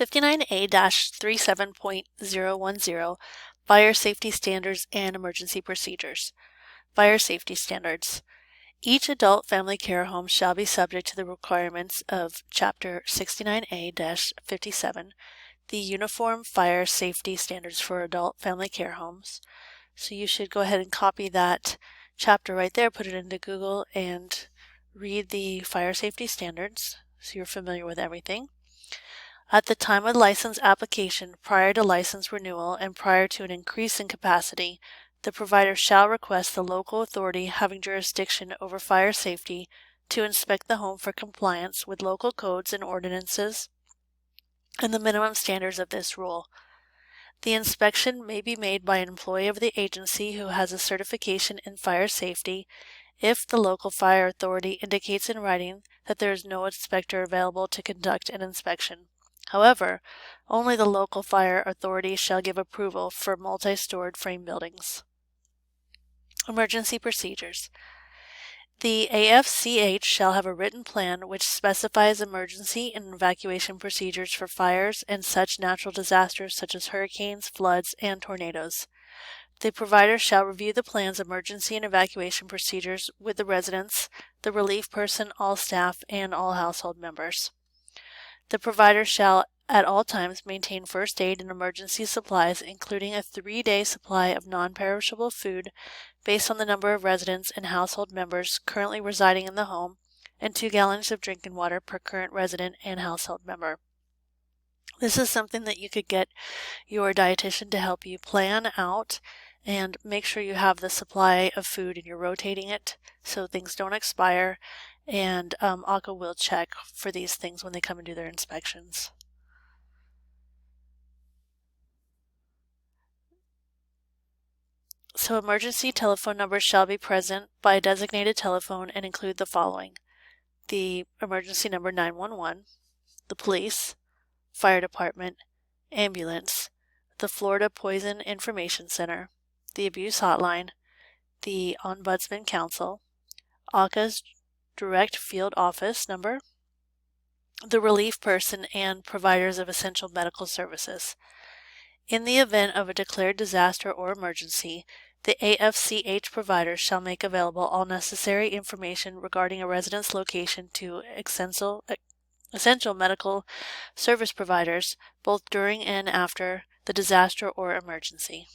59A-37.010 Fire Safety Standards and Emergency Procedures. Fire Safety Standards. Each adult family care home shall be subject to the requirements of Chapter 69A-57, the Uniform Fire Safety Standards for Adult Family Care Homes. So you should go ahead and copy that chapter right there, put it into Google, and read the fire safety standards so you're familiar with everything. At the time of license application, prior to license renewal, and prior to an increase in capacity, the provider shall request the local authority having jurisdiction over fire safety to inspect the home for compliance with local codes and ordinances and the minimum standards of this rule. The inspection may be made by an employee of the agency who has a certification in fire safety if the local fire authority indicates in writing that there is no inspector available to conduct an inspection. However, only the local fire authority shall give approval for multi-stored frame buildings. Emergency procedures. The AFCH shall have a written plan which specifies emergency and evacuation procedures for fires and such natural disasters such as hurricanes, floods, and tornadoes. The provider shall review the plan's emergency and evacuation procedures with the residents, the relief person, all staff, and all household members. The provider shall at all times maintain first aid and emergency supplies, including a 3-day supply of non-perishable food based on the number of residents and household members currently residing in the home, and 2 gallons of drinking water per current resident and household member. This is something that you could get your dietitian to help you plan out and make sure you have the supply of food and you're rotating it so things don't expire. And ACA will check for these things when they come and do their inspections. So emergency telephone numbers shall be present by a designated telephone and include the following: the emergency number 911, the police, fire department, ambulance, the Florida Poison Information Center, the abuse hotline, the Ombudsman Council, ACA's direct field office number, the relief person, and providers of essential medical services. In the event of a declared disaster or emergency, the AFCH provider shall make available all necessary information regarding a resident's location to essential medical service providers, both during and after the disaster or emergency.